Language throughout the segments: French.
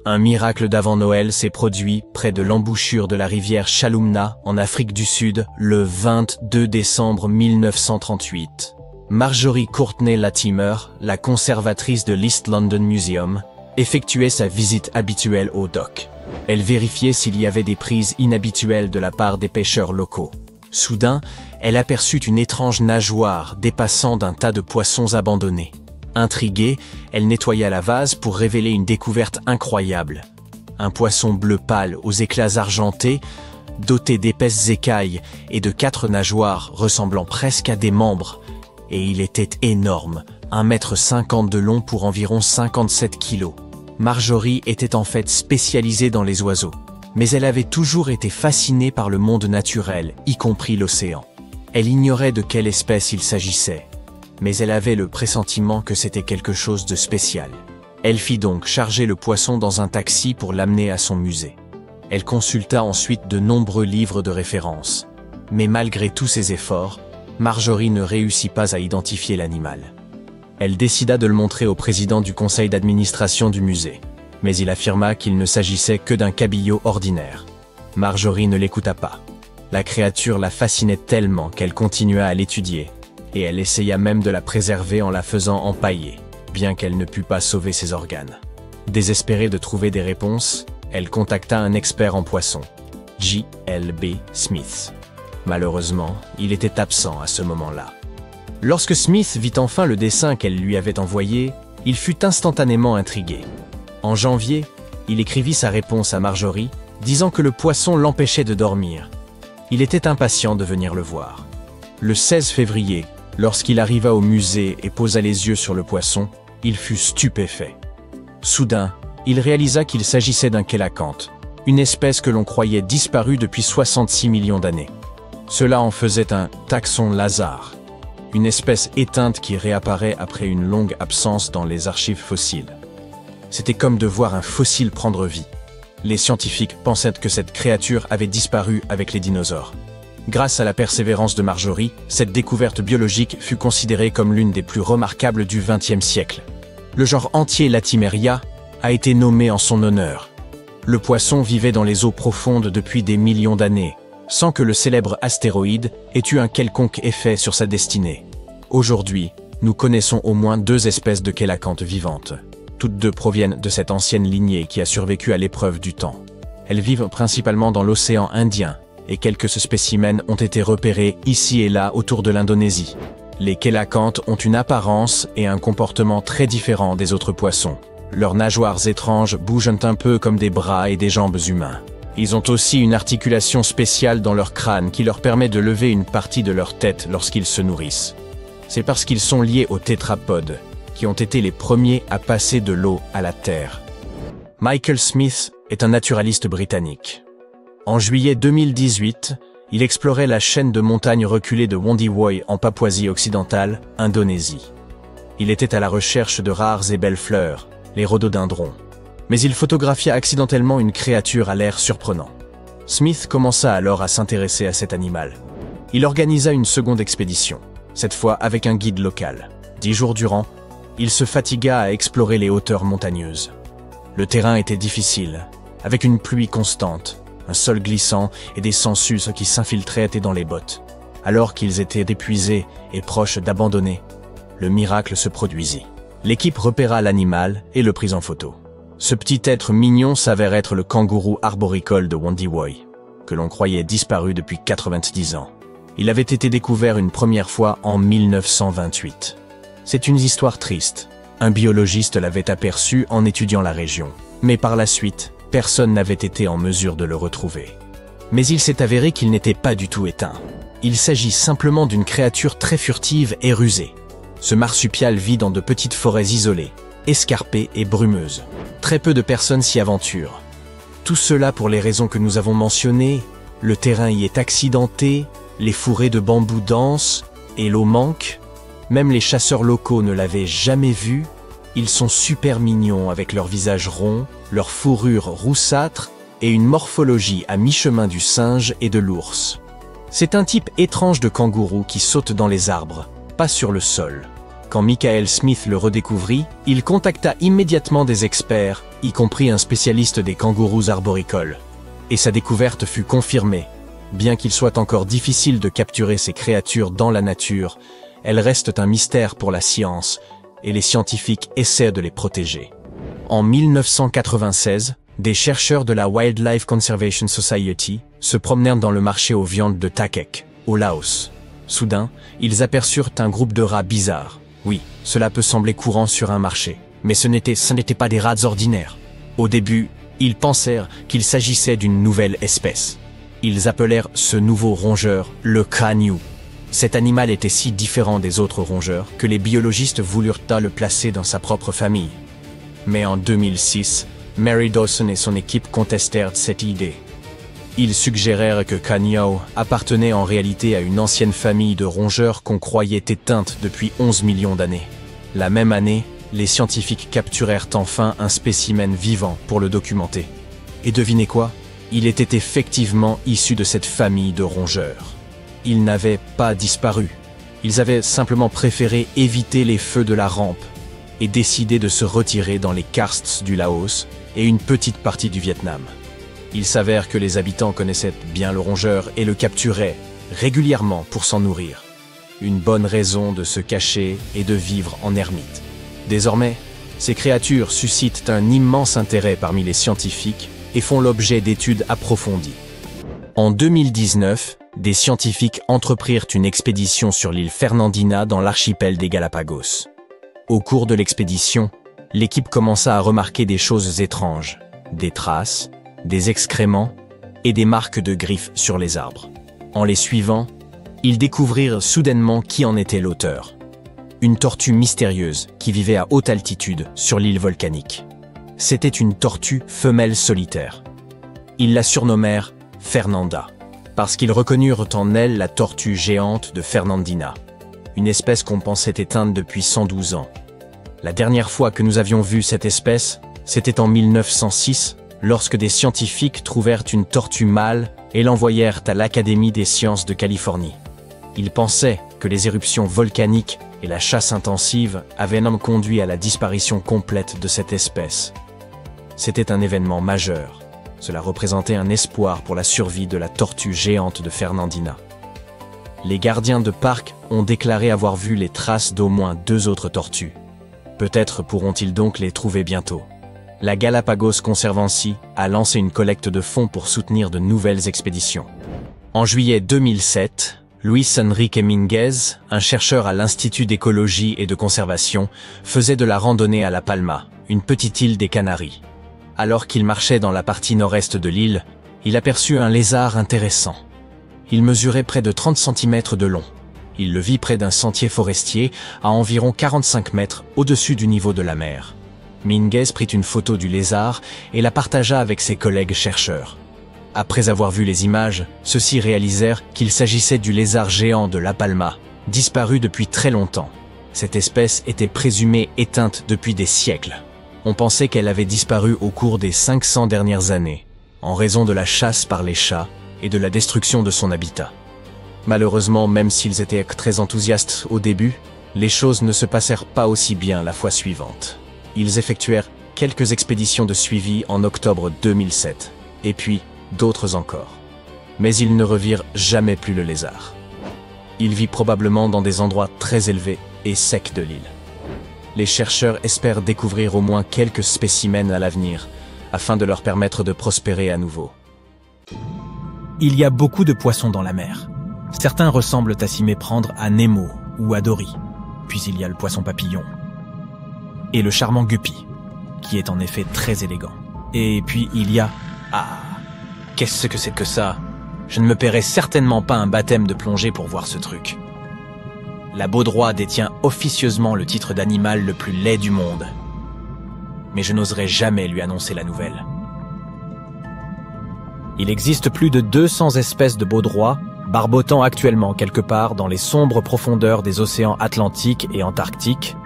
Un miracle d'avant Noël s'est produit près de l'embouchure de la rivière Chalumna, en Afrique du Sud, le 22 décembre 1938. Marjorie Courtney Latimer, la conservatrice de l'East London Museum, effectuait sa visite habituelle au dock. Elle vérifiait s'il y avait des prises inhabituelles de la part des pêcheurs locaux. Soudain, elle aperçut une étrange nageoire dépassant d'un tas de poissons abandonnés. Intriguée, elle nettoya la vase pour révéler une découverte incroyable. Un poisson bleu pâle aux éclats argentés, doté d'épaisses écailles et de 4 nageoires ressemblant presque à des membres. Et il était énorme, 1,50 m de long pour environ 57 kg. Marjorie était en fait spécialisée dans les oiseaux, mais elle avait toujours été fascinée par le monde naturel, y compris l'océan. Elle ignorait de quelle espèce il s'agissait, mais elle avait le pressentiment que c'était quelque chose de spécial. Elle fit donc charger le poisson dans un taxi pour l'amener à son musée. Elle consulta ensuite de nombreux livres de référence. Mais malgré tous ses efforts, Marjorie ne réussit pas à identifier l'animal. Elle décida de le montrer au président du conseil d'administration du musée, mais il affirma qu'il ne s'agissait que d'un cabillaud ordinaire. Marjorie ne l'écouta pas. La créature la fascinait tellement qu'elle continua à l'étudier, et elle essaya même de la préserver en la faisant empailler, bien qu'elle ne pût pas sauver ses organes. Désespérée de trouver des réponses, elle contacta un expert en poissons, J.L.B. Smith. Malheureusement, il était absent à ce moment-là. Lorsque Smith vit enfin le dessin qu'elle lui avait envoyé, il fut instantanément intrigué. En janvier, il écrivit sa réponse à Marjorie, disant que le poisson l'empêchait de dormir. Il était impatient de venir le voir. Le 16 février, lorsqu'il arriva au musée et posa les yeux sur le poisson, il fut stupéfait. Soudain, il réalisa qu'il s'agissait d'un kélacanthe, une espèce que l'on croyait disparue depuis 66 millions d'années. Cela en faisait un taxon Lazare, une espèce éteinte qui réapparaît après une longue absence dans les archives fossiles. C'était comme de voir un fossile prendre vie. Les scientifiques pensaient que cette créature avait disparu avec les dinosaures. Grâce à la persévérance de Marjorie, cette découverte biologique fut considérée comme l'une des plus remarquables du XXe siècle. Le genre entier Latimeria a été nommé en son honneur. Le poisson vivait dans les eaux profondes depuis des millions d'années, sans que le célèbre astéroïde ait eu un quelconque effet sur sa destinée. Aujourd'hui, nous connaissons au moins 2 espèces de kélacanthes vivantes. Toutes 2 proviennent de cette ancienne lignée qui a survécu à l'épreuve du temps. Elles vivent principalement dans l'océan Indien, et quelques spécimens ont été repérés ici et là autour de l'Indonésie. Les kélacanthes ont une apparence et un comportement très différents des autres poissons. Leurs nageoires étranges bougent un peu comme des bras et des jambes humains. Ils ont aussi une articulation spéciale dans leur crâne qui leur permet de lever une partie de leur tête lorsqu'ils se nourrissent. C'est parce qu'ils sont liés aux tétrapodes, qui ont été les premiers à passer de l'eau à la terre. Michael Smith est un naturaliste britannique. En juillet 2018, il explorait la chaîne de montagnes reculées de Wondiwoy en Papouasie-Occidentale, Indonésie. Il était à la recherche de rares et belles fleurs, les rhododendrons. Mais il photographia accidentellement une créature à l'air surprenant. Smith commença alors à s'intéresser à cet animal. Il organisa une seconde expédition, cette fois avec un guide local. 10 jours durant, il se fatigua à explorer les hauteurs montagneuses. Le terrain était difficile, avec une pluie constante, un sol glissant et des sangsues qui s'infiltraient dans les bottes. Alors qu'ils étaient épuisés et proches d'abandonner, le miracle se produisit. L'équipe repéra l'animal et le prit en photo. Ce petit être mignon s'avère être le kangourou arboricole de Wondiwoy, que l'on croyait disparu depuis 90 ans. Il avait été découvert une première fois en 1928. C'est une histoire triste. Un biologiste l'avait aperçu en étudiant la région. Mais par la suite, personne n'avait été en mesure de le retrouver. Mais il s'est avéré qu'il n'était pas du tout éteint. Il s'agit simplement d'une créature très furtive et rusée. Ce marsupial vit dans de petites forêts isolées, escarpées et brumeuses. Très peu de personnes s'y aventurent. Tout cela pour les raisons que nous avons mentionnées. Le terrain y est accidenté, les fourrés de bambou dansent et l'eau manque. Même les chasseurs locaux ne l'avaient jamais vu. Ils sont super mignons avec leur visage rond, leur fourrure roussâtre et une morphologie à mi-chemin du singe et de l'ours. C'est un type étrange de kangourou qui saute dans les arbres, pas sur le sol. Quand Michael Smith le redécouvrit, il contacta immédiatement des experts, y compris un spécialiste des kangourous arboricoles. Et sa découverte fut confirmée. Bien qu'il soit encore difficile de capturer ces créatures dans la nature, elles restent un mystère pour la science, et les scientifiques essaient de les protéger. En 1996, des chercheurs de la Wildlife Conservation Society se promenèrent dans le marché aux viandes de Takek, au Laos. Soudain, ils aperçurent un groupe de rats bizarres. Oui, cela peut sembler courant sur un marché, mais ce n'étaient pas des rats ordinaires. Au début, ils pensèrent qu'il s'agissait d'une nouvelle espèce. Ils appelèrent ce nouveau rongeur le Kaniu. Cet animal était si différent des autres rongeurs que les biologistes voulurent le placer dans sa propre famille. Mais en 2006, Mary Dawson et son équipe contestèrent cette idée. Ils suggérèrent que Kaniu appartenait en réalité à une ancienne famille de rongeurs qu'on croyait éteinte depuis 11 millions d'années. La même année, les scientifiques capturèrent enfin un spécimen vivant pour le documenter. Et devinez quoi? Il était effectivement issu de cette famille de rongeurs. Ils n'avaient pas disparu. Ils avaient simplement préféré éviter les feux de la rampe et décidé de se retirer dans les karsts du Laos et une petite partie du Vietnam. Il s'avère que les habitants connaissaient bien le rongeur et le capturaient régulièrement pour s'en nourrir. Une bonne raison de se cacher et de vivre en ermite. Désormais, ces créatures suscitent un immense intérêt parmi les scientifiques et font l'objet d'études approfondies. En 2019, des scientifiques entreprirent une expédition sur l'île Fernandina dans l'archipel des Galapagos. Au cours de l'expédition, l'équipe commença à remarquer des choses étranges, des traces, des excréments et des marques de griffes sur les arbres. En les suivant, ils découvrirent soudainement qui en était l'auteur. Une tortue mystérieuse qui vivait à haute altitude sur l'île volcanique. C'était une tortue femelle solitaire. Ils la surnommèrent Fernanda, parce qu'ils reconnurent en elle la tortue géante de Fernandina, une espèce qu'on pensait éteinte depuis 112 ans. La dernière fois que nous avions vu cette espèce, c'était en 1906, lorsque des scientifiques trouvèrent une tortue mâle et l'envoyèrent à l'Académie des sciences de Californie. Ils pensaient que les éruptions volcaniques et la chasse intensive avaient conduit à la disparition complète de cette espèce. C'était un événement majeur. Cela représentait un espoir pour la survie de la tortue géante de Fernandina. Les gardiens de parc ont déclaré avoir vu les traces d'au moins 2 autres tortues. Peut-être pourront-ils donc les trouver bientôt. La Galapagos Conservancy a lancé une collecte de fonds pour soutenir de nouvelles expéditions. En juillet 2007, Luis Enrique Minguez, un chercheur à l'Institut d'écologie et de conservation, faisait de la randonnée à La Palma, une petite île des Canaries. Alors qu'il marchait dans la partie nord-est de l'île, il aperçut un lézard intéressant. Il mesurait près de 30 cm de long. Il le vit près d'un sentier forestier à environ 45 mètres au-dessus du niveau de la mer. Minguez prit une photo du lézard et la partagea avec ses collègues chercheurs. Après avoir vu les images, ceux-ci réalisèrent qu'il s'agissait du lézard géant de La Palma, disparu depuis très longtemps. Cette espèce était présumée éteinte depuis des siècles. On pensait qu'elle avait disparu au cours des 500 dernières années, en raison de la chasse par les chats et de la destruction de son habitat. Malheureusement, même s'ils étaient très enthousiastes au début, les choses ne se passèrent pas aussi bien la fois suivante. Ils effectuèrent quelques expéditions de suivi en octobre 2007, et puis d'autres encore. Mais ils ne revirent jamais plus le lézard. Il vit probablement dans des endroits très élevés et secs de l'île. Les chercheurs espèrent découvrir au moins quelques spécimens à l'avenir, afin de leur permettre de prospérer à nouveau. Il y a beaucoup de poissons dans la mer. Certains ressemblent à s'y méprendre à Nemo ou à Dory. Puis il y a le poisson papillon. Et le charmant guppy, qui est en effet très élégant. Et puis il y a... Ah, qu'est-ce que c'est que ça? Je ne me paierai certainement pas un baptême de plongée pour voir ce truc. La baudroie détient officieusement le titre d'animal le plus laid du monde. Mais je n'oserais jamais lui annoncer la nouvelle. Il existe plus de 200 espèces de baudroies, barbotant actuellement quelque part dans les sombres profondeurs des océans Atlantique et Antarctique,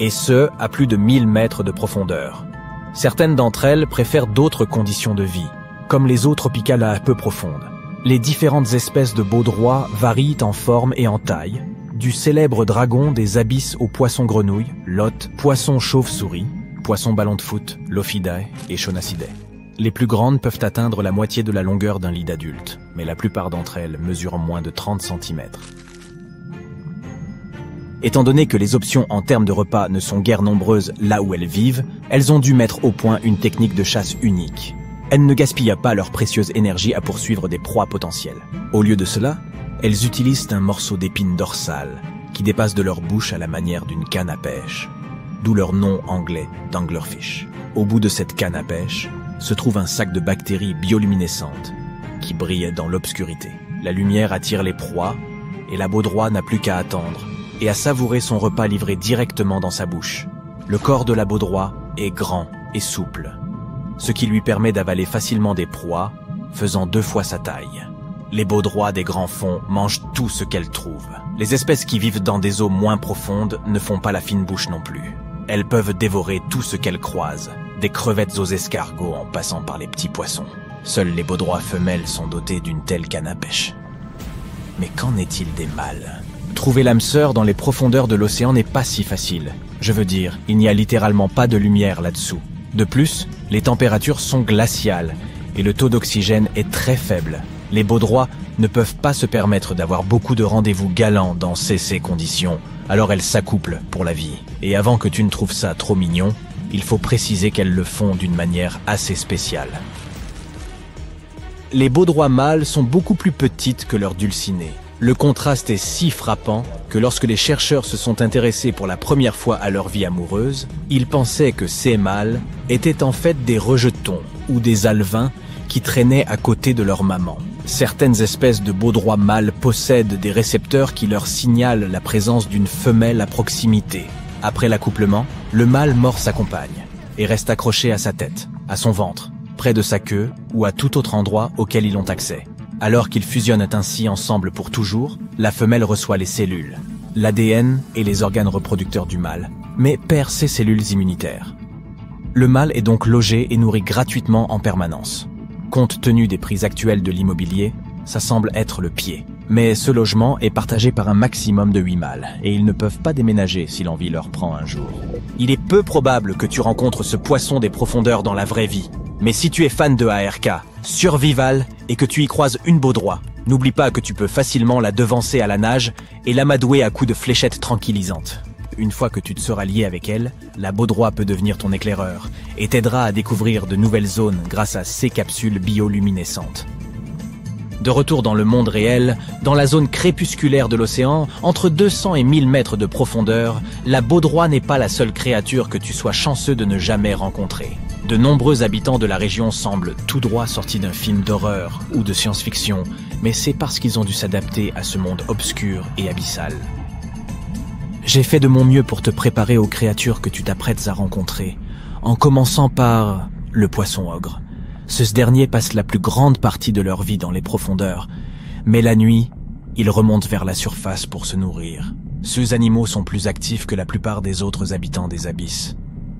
et ce, à plus de 1000 mètres de profondeur. Certaines d'entre elles préfèrent d'autres conditions de vie, comme les eaux tropicales à peu profondes. Les différentes espèces de baudroies varient en forme et en taille, Du célèbre dragon des abysses aux poissons grenouilles, lottes, poissons chauve-souris, poissons ballon de foot, Lophidae et Chonacidae. Les plus grandes peuvent atteindre la moitié de la longueur d'un lit d'adulte, mais la plupart d'entre elles mesurent moins de 30 cm. Étant donné que les options en termes de repas ne sont guère nombreuses là où elles vivent, elles ont dû mettre au point une technique de chasse unique. Elles ne gaspillent pas leur précieuse énergie à poursuivre des proies potentielles. Au lieu de cela, elles utilisent un morceau d'épine dorsale qui dépasse de leur bouche à la manière d'une canne à pêche, d'où leur nom anglais d'anglerfish. Au bout de cette canne à pêche se trouve un sac de bactéries bioluminescentes qui brillent dans l'obscurité. La lumière attire les proies et la baudroie n'a plus qu'à attendre et à savourer son repas livré directement dans sa bouche. Le corps de la baudroie est grand et souple, ce qui lui permet d'avaler facilement des proies, faisant 2 fois sa taille. Les baudroies des grands fonds mangent tout ce qu'elles trouvent. Les espèces qui vivent dans des eaux moins profondes ne font pas la fine bouche non plus. Elles peuvent dévorer tout ce qu'elles croisent, des crevettes aux escargots en passant par les petits poissons. Seules les baudroies femelles sont dotées d'une telle canne à pêche. Mais qu'en est-il des mâles ? Trouver l'âme sœur dans les profondeurs de l'océan n'est pas si facile. Je veux dire, il n'y a littéralement pas de lumière là-dessous. De plus, les températures sont glaciales et le taux d'oxygène est très faible. Les baudroies ne peuvent pas se permettre d'avoir beaucoup de rendez-vous galants dans ces conditions, alors elles s'accouplent pour la vie. Et avant que tu ne trouves ça trop mignon, il faut préciser qu'elles le font d'une manière assez spéciale. Les baudroies mâles sont beaucoup plus petites que leurs dulcinées. Le contraste est si frappant que lorsque les chercheurs se sont intéressés pour la première fois à leur vie amoureuse, ils pensaient que ces mâles étaient en fait des rejetons ou des alevins qui traînaient à côté de leur maman. Certaines espèces de baudroies mâles possèdent des récepteurs qui leur signalent la présence d'une femelle à proximité. Après l'accouplement, le mâle mord sa compagne et reste accroché à sa tête, à son ventre, près de sa queue ou à tout autre endroit auquel ils ont accès. Alors qu'ils fusionnent ainsi ensemble pour toujours, la femelle reçoit les cellules, l'ADN et les organes reproducteurs du mâle, mais perd ses cellules immunitaires. Le mâle est donc logé et nourri gratuitement en permanence. Compte tenu des prix actuels de l'immobilier, ça semble être le pied. Mais ce logement est partagé par un maximum de 8 mâles, et ils ne peuvent pas déménager si l'envie leur prend un jour. Il est peu probable que tu rencontres ce poisson des profondeurs dans la vraie vie. Mais si tu es fan de ARK, survival, et que tu y croises une baudroie, n'oublie pas que tu peux facilement la devancer à la nage et l'amadouer à coups de fléchettes tranquillisantes. Une fois que tu te seras lié avec elle, la baudroie peut devenir ton éclaireur et t'aidera à découvrir de nouvelles zones grâce à ses capsules bioluminescentes. De retour dans le monde réel, dans la zone crépusculaire de l'océan, entre 200 et 1000 mètres de profondeur, la baudroie n'est pas la seule créature que tu sois chanceux de ne jamais rencontrer. De nombreux habitants de la région semblent tout droit sortis d'un film d'horreur ou de science-fiction, mais c'est parce qu'ils ont dû s'adapter à ce monde obscur et abyssal. J'ai fait de mon mieux pour te préparer aux créatures que tu t'apprêtes à rencontrer, en commençant par le poisson ogre. Ce dernier passe la plus grande partie de leur vie dans les profondeurs, mais la nuit, ils remontent vers la surface pour se nourrir. Ces animaux sont plus actifs que la plupart des autres habitants des abysses.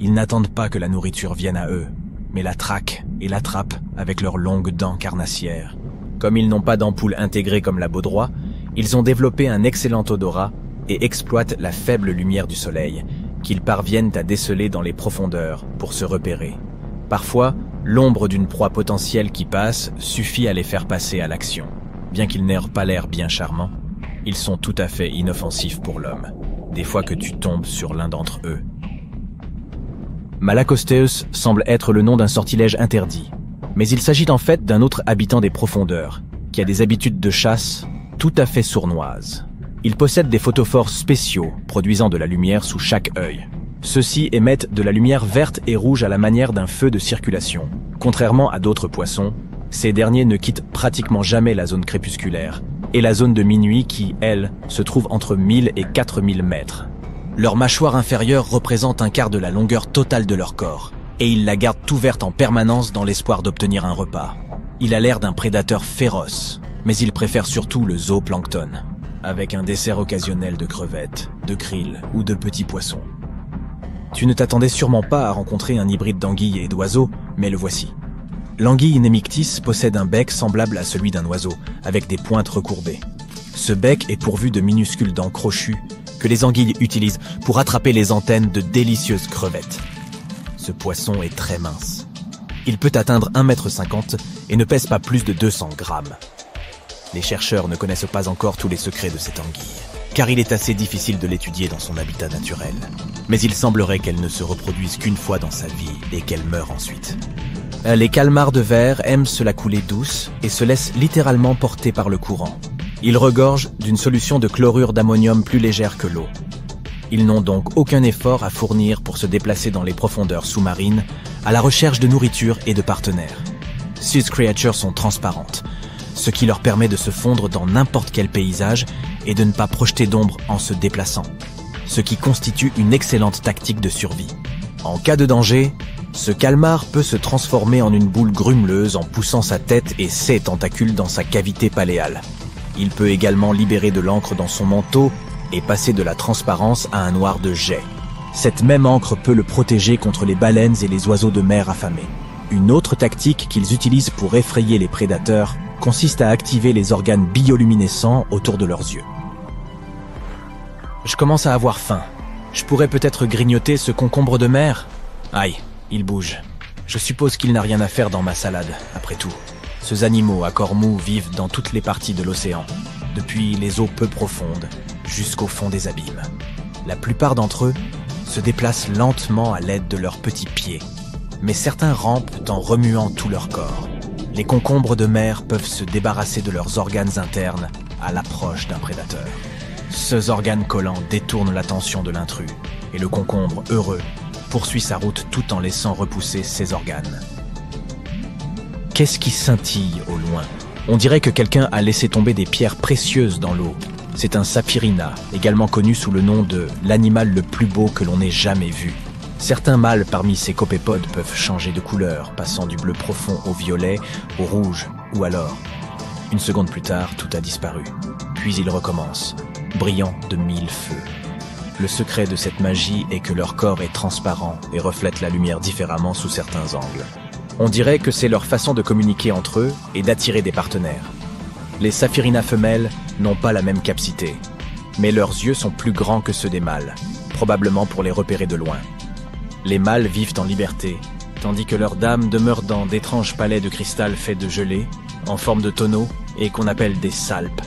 Ils n'attendent pas que la nourriture vienne à eux, mais la traquent et l'attrapent avec leurs longues dents carnassières. Comme ils n'ont pas d'ampoule intégrée comme la baudroie, ils ont développé un excellent odorat et exploitent la faible lumière du soleil, qu'ils parviennent à déceler dans les profondeurs pour se repérer. Parfois, l'ombre d'une proie potentielle qui passe suffit à les faire passer à l'action. Bien qu'ils n'aient pas l'air bien charmants, ils sont tout à fait inoffensifs pour l'homme, des fois que tu tombes sur l'un d'entre eux. Malacosteus semble être le nom d'un sortilège interdit, mais il s'agit en fait d'un autre habitant des profondeurs, qui a des habitudes de chasse tout à fait sournoises. Il possède des photophores spéciaux, produisant de la lumière sous chaque œil. Ceux-ci émettent de la lumière verte et rouge à la manière d'un feu de circulation. Contrairement à d'autres poissons, ces derniers ne quittent pratiquement jamais la zone crépusculaire, et la zone de minuit qui, elle, se trouve entre 1000 et 4000 mètres. Leur mâchoire inférieure représente un quart de la longueur totale de leur corps, et ils la gardent ouverte en permanence dans l'espoir d'obtenir un repas. Il a l'air d'un prédateur féroce, mais il préfère surtout le zooplancton, avec un dessert occasionnel de crevettes, de krill ou de petits poissons. Tu ne t'attendais sûrement pas à rencontrer un hybride d'anguille et d'oiseau, mais le voici. L'anguille nemictis possède un bec semblable à celui d'un oiseau, avec des pointes recourbées. Ce bec est pourvu de minuscules dents crochues que les anguilles utilisent pour attraper les antennes de délicieuses crevettes. Ce poisson est très mince. Il peut atteindre 1,50 m et ne pèse pas plus de 200 grammes. Les chercheurs ne connaissent pas encore tous les secrets de cette anguille, car il est assez difficile de l'étudier dans son habitat naturel. Mais il semblerait qu'elle ne se reproduise qu'une fois dans sa vie et qu'elle meure ensuite. Les calmars de verre aiment se la couler douce et se laissent littéralement porter par le courant. Ils regorgent d'une solution de chlorure d'ammonium plus légère que l'eau. Ils n'ont donc aucun effort à fournir pour se déplacer dans les profondeurs sous-marines à la recherche de nourriture et de partenaires. Ces créatures sont transparentes, ce qui leur permet de se fondre dans n'importe quel paysage et de ne pas projeter d'ombre en se déplaçant, ce qui constitue une excellente tactique de survie. En cas de danger, ce calmar peut se transformer en une boule grumeleuse en poussant sa tête et ses tentacules dans sa cavité paléale. Il peut également libérer de l'encre dans son manteau et passer de la transparence à un noir de jet. Cette même encre peut le protéger contre les baleines et les oiseaux de mer affamés. Une autre tactique qu'ils utilisent pour effrayer les prédateurs consiste à activer les organes bioluminescents autour de leurs yeux. Je commence à avoir faim. Je pourrais peut-être grignoter ce concombre de mer? Aïe, il bouge. Je suppose qu'il n'a rien à faire dans ma salade, après tout. Ces animaux à corps mou vivent dans toutes les parties de l'océan, depuis les eaux peu profondes jusqu'au fond des abîmes. La plupart d'entre eux se déplacent lentement à l'aide de leurs petits pieds, mais certains rampent en remuant tout leur corps. Les concombres de mer peuvent se débarrasser de leurs organes internes à l'approche d'un prédateur. Ces organes collants détournent l'attention de l'intrus, et le concombre, heureux, poursuit sa route tout en laissant repousser ses organes. Qu'est-ce qui scintille au loin? On dirait que quelqu'un a laissé tomber des pierres précieuses dans l'eau. C'est un saphirina, également connu sous le nom de l'animal le plus beau que l'on ait jamais vu. Certains mâles parmi ces copépodes peuvent changer de couleur, passant du bleu profond au violet, au rouge, ou alors, une seconde plus tard, tout a disparu. Puis ils recommencent, brillant de 1000 feux. Le secret de cette magie est que leur corps est transparent et reflète la lumière différemment sous certains angles. On dirait que c'est leur façon de communiquer entre eux et d'attirer des partenaires. Les saphirinas femelles n'ont pas la même capacité, mais leurs yeux sont plus grands que ceux des mâles, probablement pour les repérer de loin. Les mâles vivent en liberté, tandis que leurs dames demeurent dans d'étranges palais de cristal faits de gelée, en forme de tonneaux, et qu'on appelle des salpes.